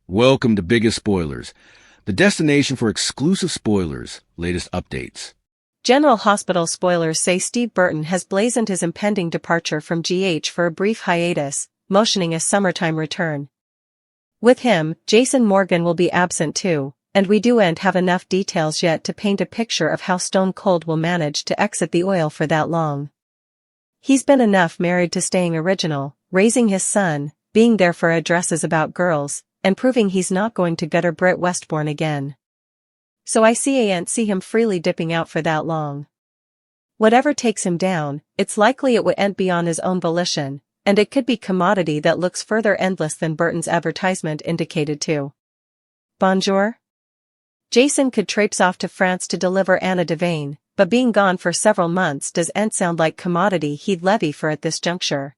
Welcome to Biggest Spoilars, the destination for exclusive spoilers, latest updates. General Hospital spoilers say Steve Burton has blazoned his impending departure from GH for a brief hiatus, motioning a summertime return. With him, Jason Morgan will be absent too, and we don't have enough details yet to paint a picture of how Stone Cold will manage to exit the oil for that long. He's been enough married to staying original, raising his son, being there for addresses about girls, and proving he's not going to gutter Britt Westbourne again. So I can't see him freely dipping out for that long. Whatever takes him down, it's likely it won't be on his own volition, and it could be commodity that looks further endless than Burton's advertisement indicated too. Bonjour? Jason could traipse off to France to deliver Anna Devane, but being gone for several months doesn't sound like commodity he'd levy for at this juncture.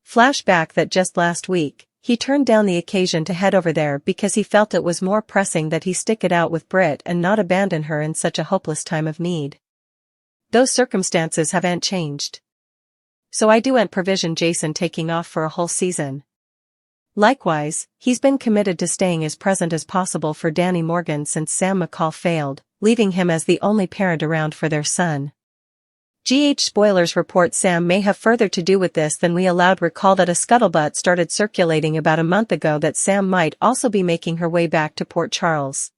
Flashback that just last week, he turned down the occasion to head over there because he felt it was more pressing that he stick it out with Britt and not abandon her in such a hopeless time of need. Those circumstances haven't changed. So I don't provision Jason taking off for a whole season. Likewise, he's been committed to staying as present as possible for Danny Morgan since Sam McCall failed, leaving him as the only parent around for their son. GH spoilers report Sam may have further to do with this than we allowed. Recall that a scuttlebutt started circulating about a month ago that Sam might also be making her way back to Port Charles.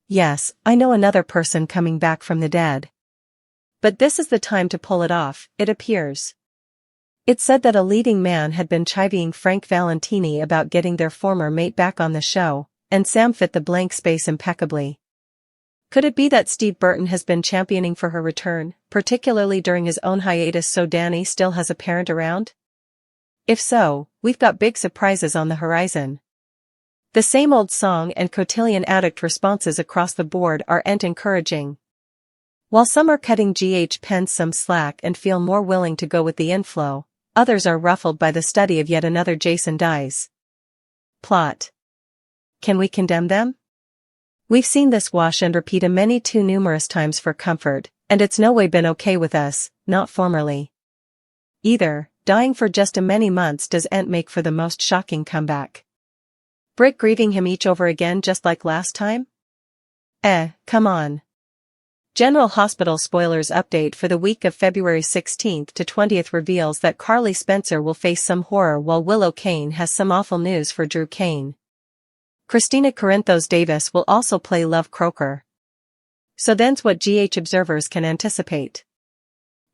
Yes, I know another person coming back from the dead. But this is the time to pull it off, it appears. It said that a leading man had been chivying Frank Valentini about getting their former mate back on the show, and Sam fit the blank space impeccably. Could it be that Steve Burton has been championing for her return, particularly during his own hiatus, so Danny still has a parent around? If so, we've got big surprises on the horizon. The same old song and cotillion addict responses across the board aren't encouraging. While some are cutting GH pens some slack and feel more willing to go with the inflow, others are ruffled by the study of yet another Jason dies plot. Can we condemn them? We've seen this wash and repeat a many too numerous times for comfort, and it's no way been okay with us, not formerly. Either, dying for just a many months doesn't make for the most shocking comeback. Britt grieving him each over again just like last time? Come on. General Hospital spoilers update for the week of February 16th to 20th reveals that Carly Spencer will face some horror while Willow Kane has some awful news for Drew Kane. Christina Corinthos Davis will also play Love Croker. So then's what GH observers can anticipate.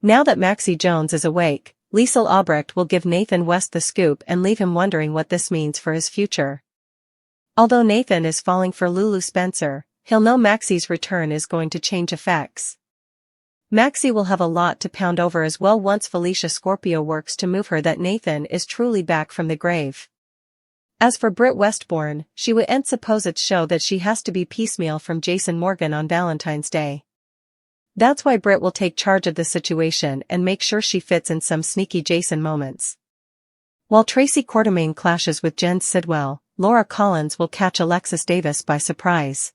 Now that Maxie Jones is awake, Liesl Albrecht will give Nathan West the scoop and leave him wondering what this means for his future. Although Nathan is falling for Lulu Spencer, he'll know Maxie's return is going to change effects. Maxie will have a lot to pound over as well once Felicia Scorpio works to move her that Nathan is truly back from the grave. As for Britt Westbourne, she wouldn't suppose it show that she has to be piecemeal from Jason Morgan on Valentine's Day. That's why Britt will take charge of the situation and make sure she fits in some sneaky Jason moments. While Tracy Quartermaine clashes with Jen Sidwell, Laura Collins will catch Alexis Davis by surprise.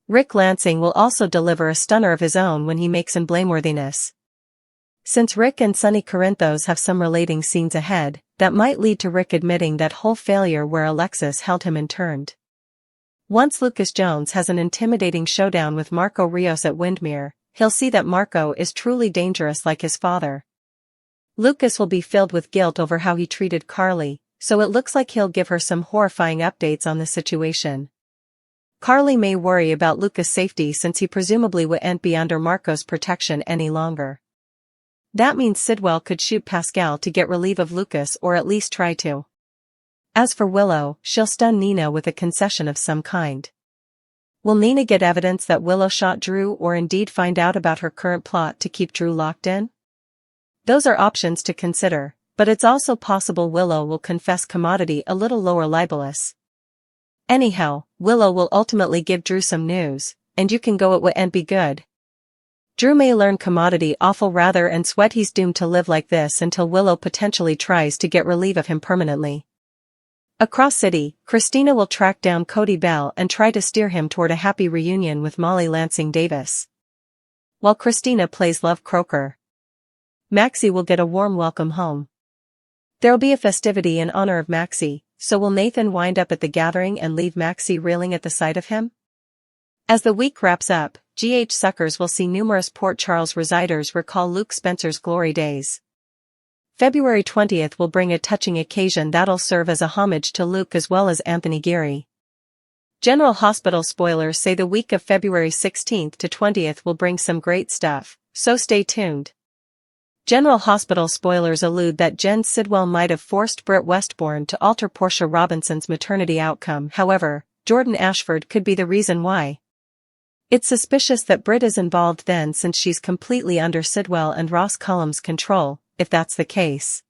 Rick Lansing will also deliver a stunner of his own when he makes in blameworthiness. Since Rick and Sonny Corinthos have some relating scenes ahead, that might lead to Rick admitting that whole failure where Alexis held him interned. Once Lucas Jones has an intimidating showdown with Marco Rios at Windmere, he'll see that Marco is truly dangerous like his father. Lucas will be filled with guilt over how he treated Carly, so it looks like he'll give her some horrifying updates on the situation. Carly may worry about Lucas' safety since he presumably won't be under Marco's protection any longer. That means Sidwell could shoot Pascal to get relief of Lucas or at least try to. As for Willow, she'll stun Nina with a concession of some kind. Will Nina get evidence that Willow shot Drew or indeed find out about her current plot to keep Drew locked in? Those are options to consider, but it's also possible Willow will confess commodity a little lower libelous. Anyhow, Willow will ultimately give Drew some news, and you can go it won't be good. Drew may learn commodity awful rather and sweat he's doomed to live like this until Willow potentially tries to get relief of him permanently. Across city, Christina will track down Cody Bell and try to steer him toward a happy reunion with Molly Lansing Davis. While Christina plays Love Croker, Maxie will get a warm welcome home. There'll be a festivity in honor of Maxie, so will Nathan wind up at the gathering and leave Maxie reeling at the sight of him? As the week wraps up, GH suckers will see numerous Port Charles residers recall Luke Spencer's glory days. February 20th will bring a touching occasion that'll serve as a homage to Luke as well as Anthony Geary. General Hospital spoilers say the week of February 16th to 20th will bring some great stuff, so stay tuned. General Hospital spoilers allude that Jen Sidwell might have forced Britt Westbourne to alter Portia Robinson's maternity outcome. However, Jordan Ashford could be the reason why. It's suspicious that Britt is involved then, since she's completely under Sidwell and Ross Cullum's control, if that's the case.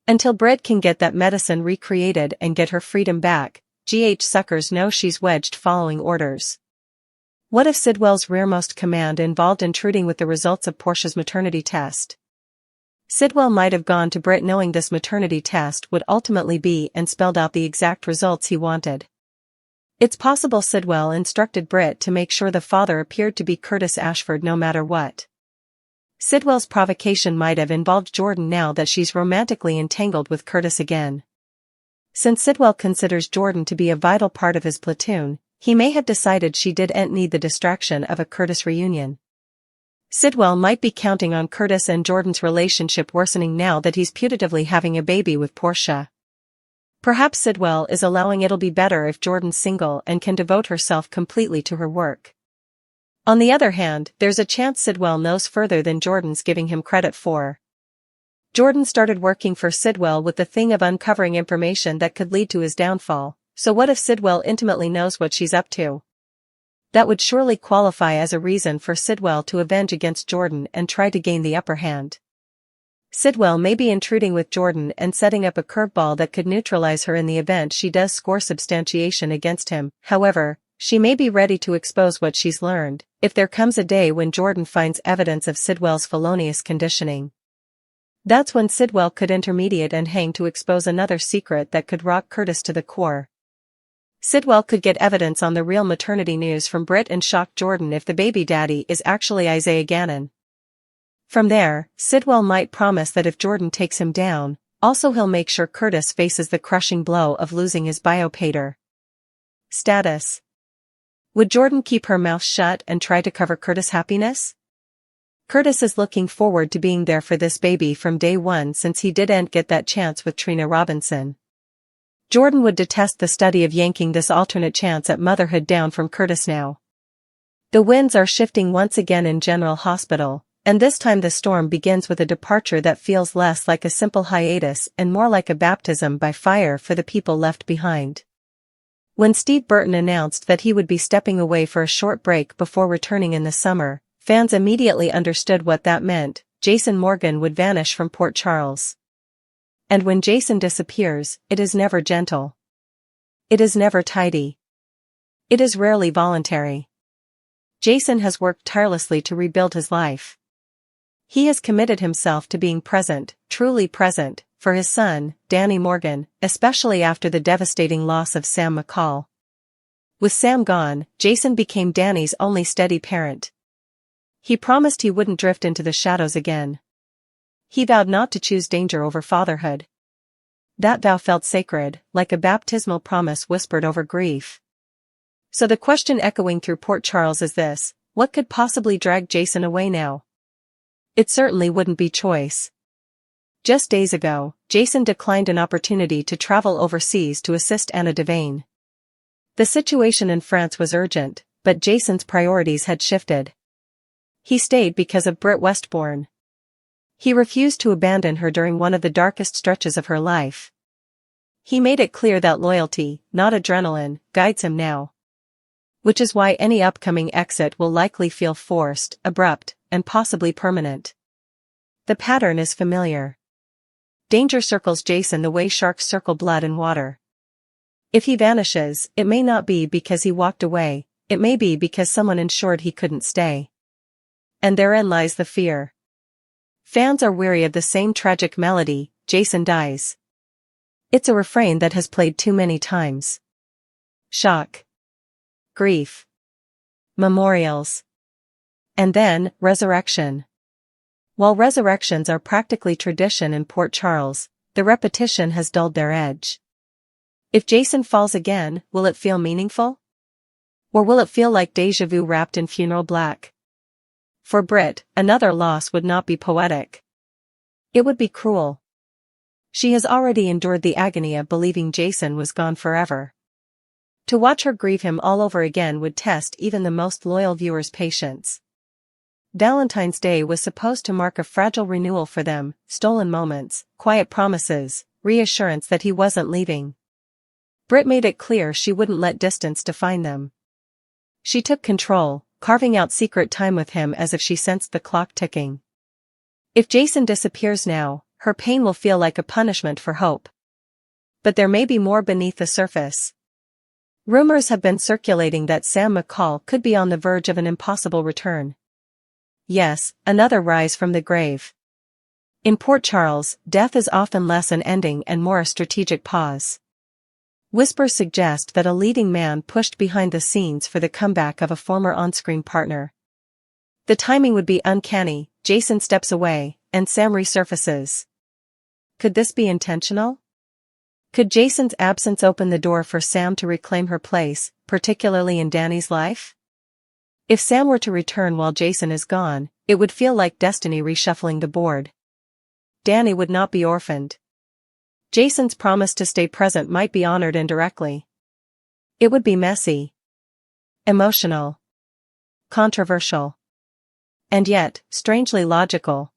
Until Britt can get that medicine recreated and get her freedom back, GH suckers know she's wedged following orders. What if Sidwell's rearmost command involved intruding with the results of Portia's maternity test? Sidwell might have gone to Britt knowing this maternity test would ultimately be and spelled out the exact results he wanted. It's possible Sidwell instructed Britt to make sure the father appeared to be Curtis Ashford no matter what. Sidwell's provocation might have involved Jordan now that she's romantically entangled with Curtis again. Since Sidwell considers Jordan to be a vital part of his platoon, he may have decided she didn't need the distraction of a Curtis reunion. Sidwell might be counting on Curtis and Jordan's relationship worsening now that he's putatively having a baby with Portia. Perhaps Sidwell is allowing it'll be better if Jordan's single and can devote herself completely to her work. On the other hand, there's a chance Sidwell knows further than Jordan's giving him credit for. Jordan started working for Sidwell with the thing of uncovering information that could lead to his downfall, so what if Sidwell intimately knows what she's up to? That would surely qualify as a reason for Sidwell to avenge against Jordan and try to gain the upper hand. Sidwell may be intruding with Jordan and setting up a curveball that could neutralize her in the event she does score substantiation against him. However, she may be ready to expose what she's learned, if there comes a day when Jordan finds evidence of Sidwell's felonious conditioning. That's when Sidwell could intermediate and hang to expose another secret that could rock Curtis to the core. Sidwell could get evidence on the real maternity news from Britt and shock Jordan if the baby daddy is actually Isaiah Gannon. From there, Sidwell might promise that if Jordan takes him down, also he'll make sure Curtis faces the crushing blow of losing his biopater status. Would Jordan keep her mouth shut and try to cover Curtis' happiness? Curtis is looking forward to being there for this baby from day one, since he didn't get that chance with Trina Robinson. Jordan would detest the study of yanking this alternate chance at motherhood down from Curtis now. The winds are shifting once again in General Hospital, and this time the storm begins with a departure that feels less like a simple hiatus and more like a baptism by fire for the people left behind. When Steve Burton announced that he would be stepping away for a short break before returning in the summer, fans immediately understood what that meant. Jason Morgan would vanish from Port Charles. And when Jason disappears, it is never gentle. It is never tidy. It is rarely voluntary. Jason has worked tirelessly to rebuild his life. He has committed himself to being present, truly present, for his son, Danny Morgan, especially after the devastating loss of Sam McCall. With Sam gone, Jason became Danny's only steady parent. He promised he wouldn't drift into the shadows again. He vowed not to choose danger over fatherhood. That vow felt sacred, like a baptismal promise whispered over grief. So the question echoing through Port Charles is this: what could possibly drag Jason away now? It certainly wouldn't be choice. Just days ago, Jason declined an opportunity to travel overseas to assist Anna Devane. The situation in France was urgent, but Jason's priorities had shifted. He stayed because of Britt Westbourne. He refused to abandon her during one of the darkest stretches of her life. He made it clear that loyalty, not adrenaline, guides him now. Which is why any upcoming exit will likely feel forced, abrupt, and possibly permanent. The pattern is familiar. Danger circles Jason the way sharks circle blood and water. If he vanishes, it may not be because he walked away, it may be because someone ensured he couldn't stay. And therein lies the fear. Fans are weary of the same tragic melody, Jason dies. It's a refrain that has played too many times. Shock. Grief. Memorials. And then, resurrection. While resurrections are practically tradition in Port Charles, the repetition has dulled their edge. If Jason falls again, will it feel meaningful? Or will it feel like déjà vu wrapped in funeral black? For Britt, another loss would not be poetic. It would be cruel. She has already endured the agony of believing Jason was gone forever. To watch her grieve him all over again would test even the most loyal viewer's patience. Valentine's Day was supposed to mark a fragile renewal for them, stolen moments, quiet promises, reassurance that he wasn't leaving. Britt made it clear she wouldn't let distance define them. She took control, carving out secret time with him as if she sensed the clock ticking. If Jason disappears now, her pain will feel like a punishment for hope. But there may be more beneath the surface. Rumors have been circulating that Sam McCall could be on the verge of an impossible return. Yes, another rise from the grave. In Port Charles, death is often less an ending and more a strategic pause. Whispers suggest that a leading man pushed behind the scenes for the comeback of a former on-screen partner. The timing would be uncanny. Jason steps away, and Sam resurfaces. Could this be intentional? Could Jason's absence open the door for Sam to reclaim her place, particularly in Danny's life? If Sam were to return while Jason is gone, it would feel like destiny reshuffling the board. Danny would not be orphaned. Jason's promise to stay present might be honored indirectly. It would be messy, emotional, controversial, and yet, strangely logical.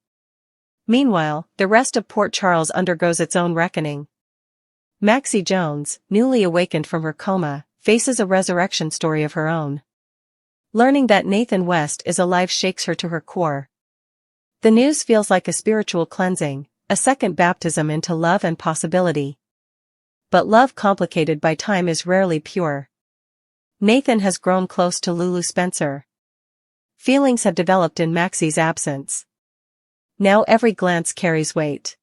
Meanwhile, the rest of Port Charles undergoes its own reckoning. Maxie Jones, newly awakened from her coma, faces a resurrection story of her own. Learning that Nathan West is alive shakes her to her core. The news feels like a spiritual cleansing, a second baptism into love and possibility. But love complicated by time is rarely pure. Nathan has grown close to Lulu Spencer. Feelings have developed in Maxie's absence. Now every glance carries weight.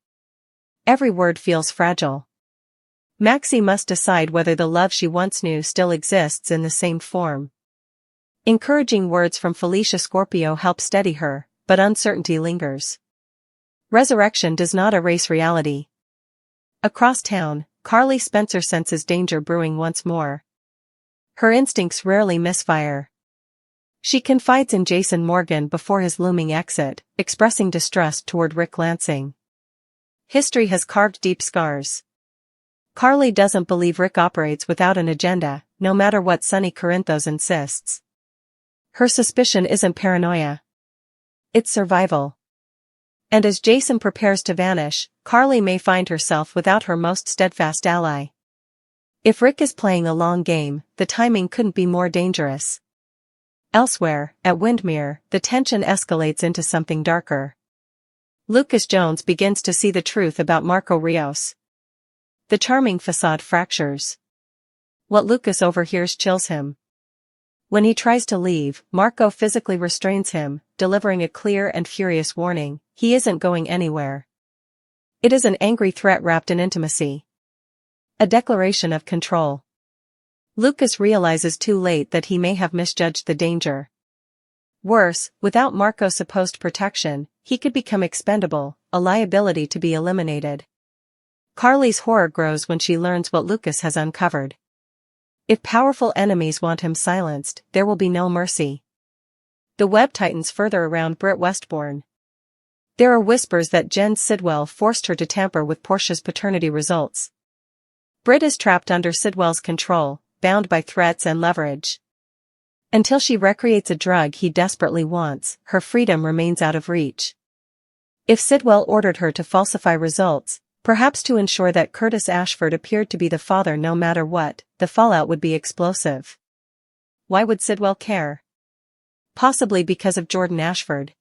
Every word feels fragile. Maxie must decide whether the love she once knew still exists in the same form. Encouraging words from Felicia Scorpio help steady her, but uncertainty lingers. Resurrection does not erase reality. Across town, Carly Spencer senses danger brewing once more. Her instincts rarely misfire. She confides in Jason Morgan before his looming exit, expressing distrust toward Rick Lansing. History has carved deep scars. Carly doesn't believe Rick operates without an agenda, no matter what Sonny Corinthos insists. Her suspicion isn't paranoia. It's survival. And as Jason prepares to vanish, Carly may find herself without her most steadfast ally. If Rick is playing a long game, the timing couldn't be more dangerous. Elsewhere, at Windmere, the tension escalates into something darker. Lucas Jones begins to see the truth about Marco Rios. The charming facade fractures. What Lucas overhears chills him. When he tries to leave, Marco physically restrains him, delivering a clear and furious warning: he isn't going anywhere. It is an angry threat wrapped in intimacy. A declaration of control. Lucas realizes too late that he may have misjudged the danger. Worse, without Marco's supposed protection, he could become expendable, a liability to be eliminated. Carly's horror grows when she learns what Lucas has uncovered. If powerful enemies want him silenced, there will be no mercy. The web tightens further around Britt Westbourne. There are whispers that Jen Sidwell forced her to tamper with Portia's paternity results. Britt is trapped under Sidwell's control, bound by threats and leverage. Until she recreates a drug he desperately wants, her freedom remains out of reach. If Sidwell ordered her to falsify results, perhaps to ensure that Curtis Ashford appeared to be the father no matter what, the fallout would be explosive. Why would Sidwell care? Possibly because of Jordan Ashford.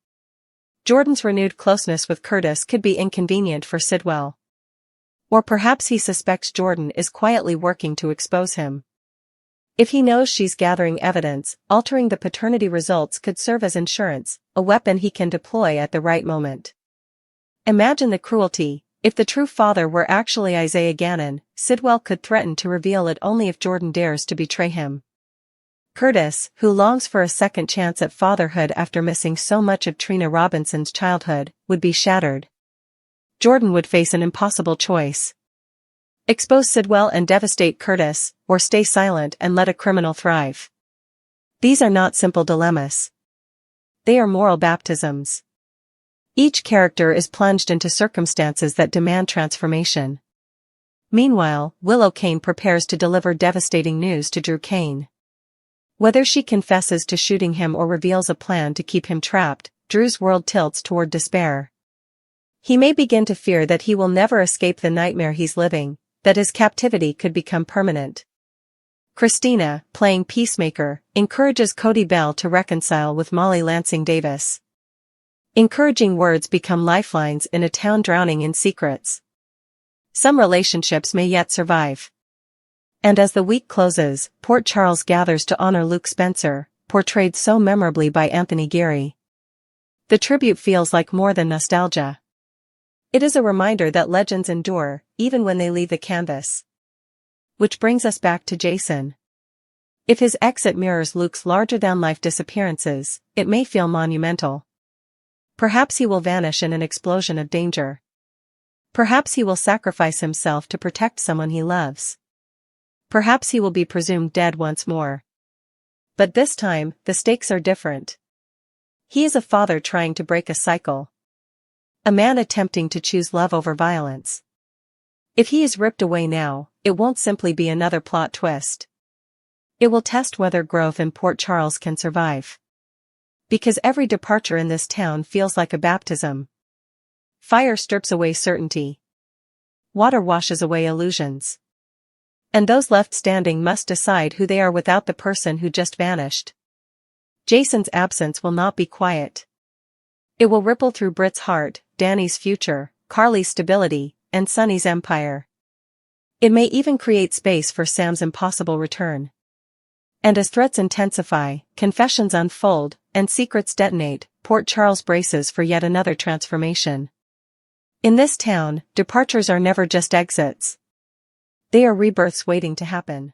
Jordan's renewed closeness with Curtis could be inconvenient for Sidwell. Or perhaps he suspects Jordan is quietly working to expose him. If he knows she's gathering evidence, altering the paternity results could serve as insurance, a weapon he can deploy at the right moment. Imagine the cruelty. If the true father were actually Isaiah Gannon, Sidwell could threaten to reveal it only if Jordan dares to betray him. Curtis, who longs for a second chance at fatherhood after missing so much of Trina Robinson's childhood, would be shattered. Jordan would face an impossible choice. Expose Sidwell and devastate Curtis, or stay silent and let a criminal thrive. These are not simple dilemmas. They are moral baptisms. Each character is plunged into circumstances that demand transformation. Meanwhile, Willow Kane prepares to deliver devastating news to Drew Kane. Whether she confesses to shooting him or reveals a plan to keep him trapped, Drew's world tilts toward despair. He may begin to fear that he will never escape the nightmare he's living, that his captivity could become permanent. Christina, playing Peacemaker, encourages Cody Bell to reconcile with Molly Lansing Davis. Encouraging words become lifelines in a town drowning in secrets. Some relationships may yet survive. And as the week closes, Port Charles gathers to honor Luke Spencer, portrayed so memorably by Anthony Geary. The tribute feels like more than nostalgia. It is a reminder that legends endure, even when they leave the canvas. Which brings us back to Jason. If his exit mirrors Luke's larger-than-life disappearances, it may feel monumental. Perhaps he will vanish in an explosion of danger. Perhaps he will sacrifice himself to protect someone he loves. Perhaps he will be presumed dead once more. But this time, the stakes are different. He is a father trying to break a cycle. A man attempting to choose love over violence. If he is ripped away now, it won't simply be another plot twist. It will test whether growth in Port Charles can survive. Because every departure in this town feels like a baptism. Fire strips away certainty. Water washes away illusions. And those left standing must decide who they are without the person who just vanished. Jason's absence will not be quiet. It will ripple through Britt's heart, Danny's future, Carly's stability, and Sonny's empire. It may even create space for Sam's impossible return. And as threats intensify, confessions unfold, and secrets detonate, Port Charles braces for yet another transformation. In this town, departures are never just exits. They are rebirths waiting to happen.